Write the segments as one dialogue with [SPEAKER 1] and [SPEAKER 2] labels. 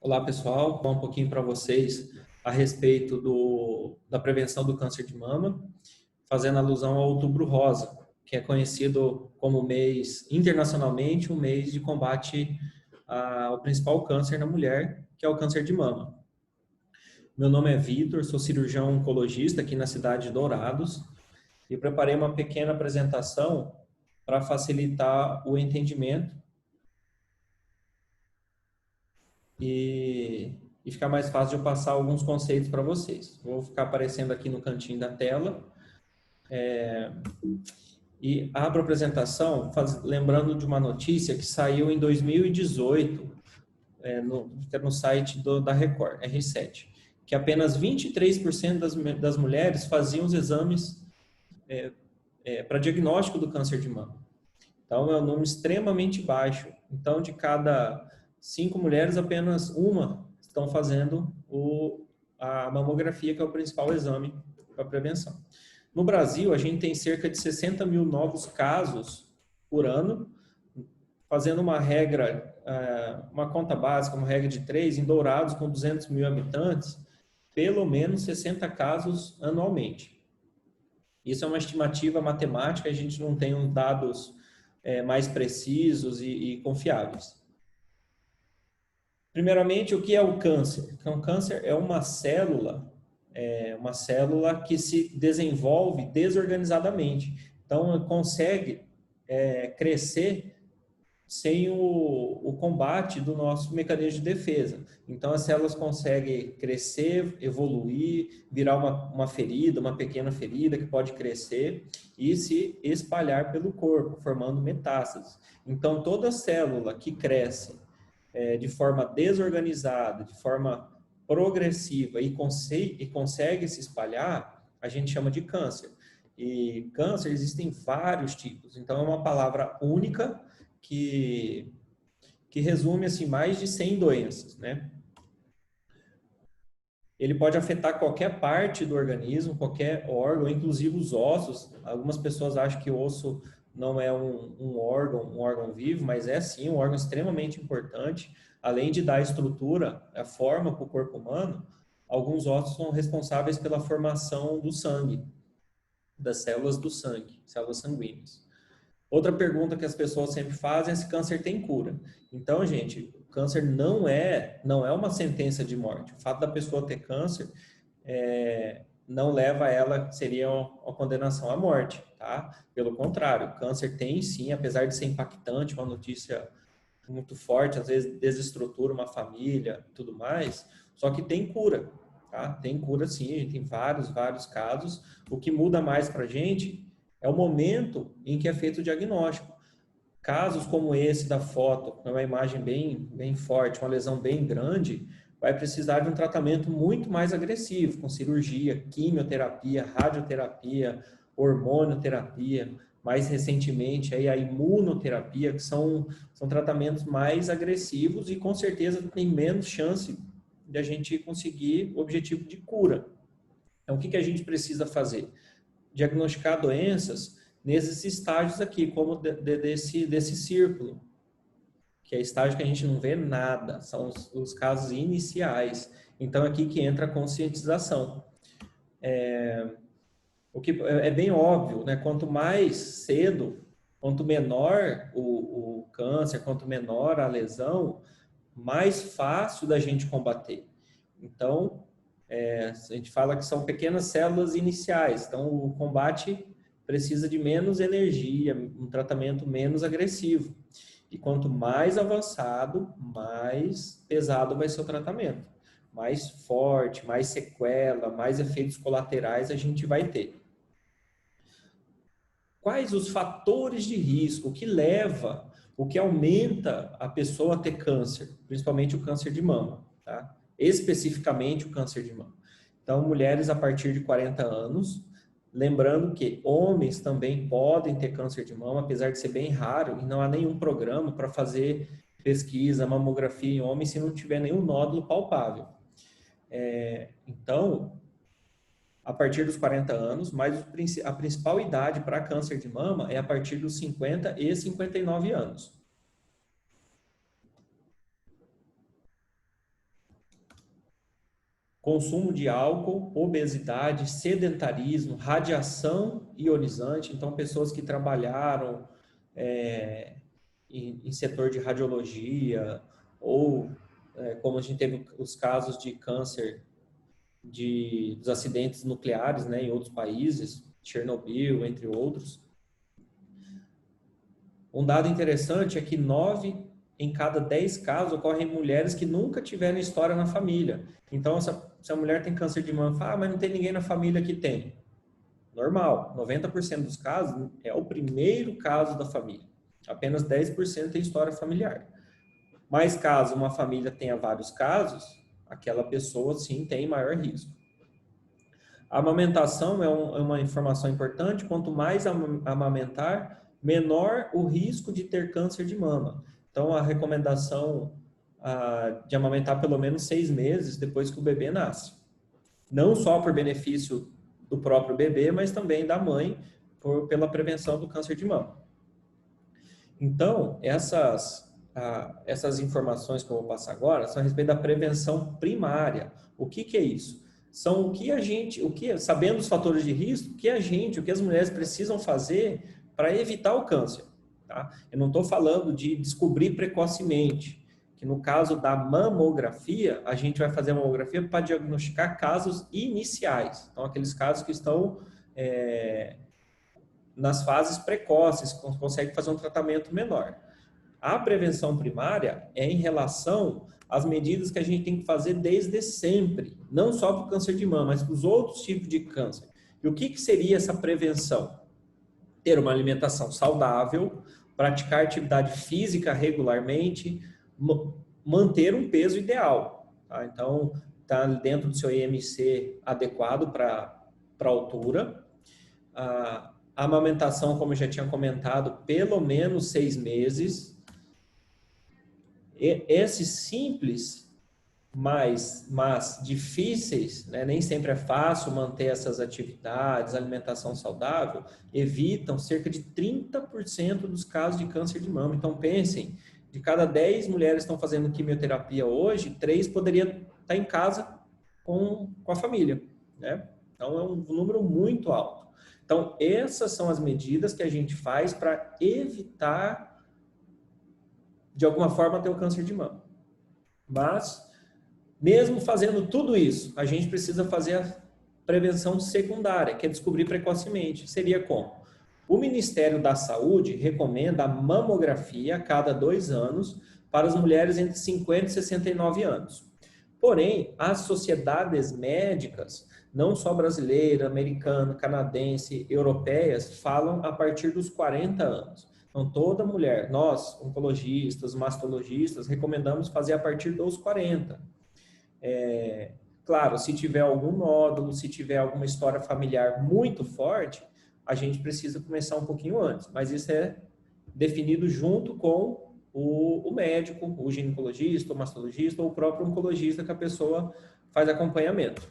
[SPEAKER 1] Olá, pessoal. Vou falar um pouquinho para vocês a respeito da prevenção do câncer de mama, fazendo alusão ao Outubro Rosa, que é conhecido como mês, internacionalmente, um mês de combate ao principal câncer na mulher, que é o câncer de mama. Meu nome é Vitor, sou cirurgião oncologista aqui na cidade de Dourados e preparei uma pequena apresentação para facilitar o entendimento e ficar mais fácil de eu passar alguns conceitos para vocês. Vou ficar aparecendo aqui no cantinho da tela. E abro a apresentação lembrando de uma notícia que saiu em 2018 no site da Record, R7, que apenas 23% das mulheres faziam os exames para diagnóstico do câncer de mama. Então, é um número extremamente baixo. Então, de cada 5 mulheres, apenas uma estão fazendo a mamografia, que é o principal exame para prevenção. No Brasil, a gente tem cerca de 60 mil novos casos por ano, fazendo uma regra, uma conta básica, uma regra de 3, em Dourados, com 200 mil habitantes, pelo menos 60 casos anualmente. Isso é uma estimativa matemática, a gente não tem uns dados mais precisos e confiáveis. Primeiramente, o que é o câncer? O câncer é uma célula que se desenvolve desorganizadamente. Então, consegue crescer sem o combate do nosso mecanismo de defesa. Então, as células conseguem crescer, evoluir, virar uma ferida, uma pequena ferida que pode crescer e se espalhar pelo corpo, formando metástases. Então, toda célula que cresce de forma desorganizada, de forma progressiva e consegue se espalhar, a gente chama de câncer. E câncer existem vários tipos, então é uma palavra única que resume assim, mais de 100 doenças, né? Ele pode afetar qualquer parte do organismo, qualquer órgão, inclusive os ossos. Algumas pessoas acham que o osso não é um órgão vivo, mas é sim um órgão extremamente importante. Além de dar estrutura, a forma para o corpo humano, alguns ossos são responsáveis pela formação do sangue, das células do sangue, células sanguíneas. Outra pergunta que as pessoas sempre fazem é se câncer tem cura. Então, gente, o câncer não é uma sentença de morte. O fato da pessoa ter câncer não leva ela, seria uma condenação à morte, tá? Pelo contrário, o câncer tem sim, apesar de ser impactante, uma notícia muito forte, às vezes desestrutura uma família, tudo mais, só que tem cura, tá? Tem cura sim, a gente tem vários casos. O que muda mais pra gente é o momento em que é feito o diagnóstico. Casos como esse da foto, é uma imagem bem forte, uma lesão bem grande, vai precisar de um tratamento muito mais agressivo, com cirurgia, quimioterapia, radioterapia, hormonioterapia, mais recentemente aí a imunoterapia, que são tratamentos mais agressivos e com certeza tem menos chance de a gente conseguir o objetivo de cura. Então, o que a gente precisa fazer? Diagnosticar doenças nesses estágios aqui, como desse círculo, que é estágio que a gente não vê nada, são os casos iniciais. Então, aqui que entra a conscientização. O que é bem óbvio, né? Quanto mais cedo, quanto menor o câncer, quanto menor a lesão, mais fácil da gente combater. Então, a gente fala que são pequenas células iniciais, então o combate precisa de menos energia, um tratamento menos agressivo. E quanto mais avançado, mais pesado vai ser o tratamento. Mais forte, mais sequela, mais efeitos colaterais a gente vai ter. Quais os fatores de risco, o que aumenta a pessoa a ter câncer, principalmente o câncer de mama, tá? Especificamente o câncer de mama. Então, mulheres a partir de 40 anos, lembrando que homens também podem ter câncer de mama, apesar de ser bem raro, e não há nenhum programa para fazer pesquisa, mamografia em homens se não tiver nenhum nódulo palpável. Então, a partir dos 40 anos, mas a principal idade para câncer de mama é a partir dos 50 e 59 anos. consumo de álcool, obesidade, sedentarismo, radiação ionizante. Então, pessoas que trabalharam em setor de radiologia ou, como a gente teve os casos de câncer dos acidentes nucleares, né, em outros países, Chernobyl, entre outros. Um dado interessante é que 9 em cada 10 casos ocorrem em mulheres que nunca tiveram história na família. Então, se a mulher tem câncer de mama, fala, mas não tem ninguém na família que tem. Normal, 90% dos casos é o primeiro caso da família. Apenas 10% tem história familiar. Mas caso uma família tenha vários casos, aquela pessoa sim tem maior risco. A amamentação é uma informação importante. Quanto mais amamentar, menor o risco de ter câncer de mama. Então, a recomendação de amamentar pelo menos 6 meses depois que o bebê nasce. Não só por benefício do próprio bebê, mas também da mãe, pela prevenção do câncer de mama. Então, essas informações que eu vou passar agora são a respeito da prevenção primária. O que é isso? São sabendo os fatores de risco, o que as mulheres precisam fazer para evitar o câncer. Tá? Eu não estou falando de descobrir precocemente, que no caso da mamografia, a gente vai fazer a mamografia para diagnosticar casos iniciais. Então, aqueles casos que estão nas fases precoces, que consegue fazer um tratamento menor. A prevenção primária é em relação às medidas que a gente tem que fazer desde sempre, não só para o câncer de mama, mas para os outros tipos de câncer. E o que seria essa prevenção? Ter uma alimentação saudável, praticar atividade física regularmente, manter um peso ideal. Tá? Então, está dentro do seu IMC adequado para a altura. A amamentação, como eu já tinha comentado, pelo menos 6 meses. Esses simples, mas difíceis, né? Nem sempre é fácil manter essas atividades, alimentação saudável, evitam cerca de 30% dos casos de câncer de mama. Então, pensem, de cada 10 mulheres que estão fazendo quimioterapia hoje, 3 poderiam estar em casa com a família, né? Então, é um número muito alto. Então, essas são as medidas que a gente faz para evitar, de alguma forma, ter o câncer de mama. Mas, mesmo fazendo tudo isso, a gente precisa fazer a prevenção secundária, que é descobrir precocemente. Seria como? O Ministério da Saúde recomenda a mamografia a cada 2 anos para as mulheres entre 50 e 69 anos. Porém, as sociedades médicas, não só brasileira, americana, canadense, europeias, falam a partir dos 40 anos. Então, toda mulher, nós, oncologistas, mastologistas, recomendamos fazer a partir dos 40. Claro, se tiver algum nódulo, se tiver alguma história familiar muito forte, a gente precisa começar um pouquinho antes. Mas isso é definido junto com o médico, o ginecologista, o mastologista ou o próprio oncologista que a pessoa faz acompanhamento.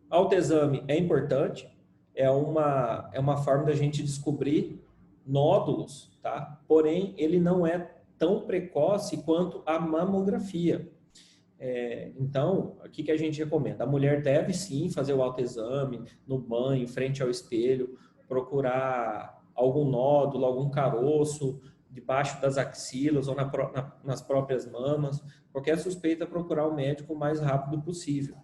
[SPEAKER 1] Autoexame é importante, é uma forma da gente descobrir nódulos, tá? Porém, ele não é tão precoce quanto a mamografia. Então, o que a gente recomenda? A mulher deve sim fazer o autoexame no banho, frente ao espelho, procurar algum nódulo, algum caroço debaixo das axilas ou nas próprias mamas. Qualquer suspeita, procurar o médico o mais rápido possível.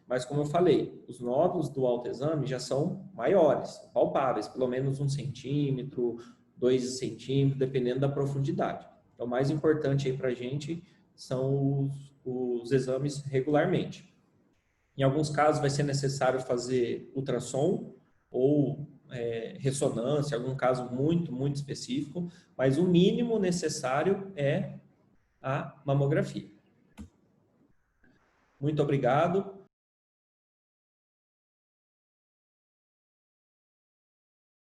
[SPEAKER 1] Mas, como eu falei, os nódulos do autoexame já são maiores, palpáveis, pelo menos 1 centímetro, 2 centímetros, dependendo da profundidade. Então, o mais importante aí para a gente são os exames regularmente. Em alguns casos, vai ser necessário fazer ultrassom ou ressonância, algum caso muito, muito específico, mas o mínimo necessário é a mamografia. Muito obrigado.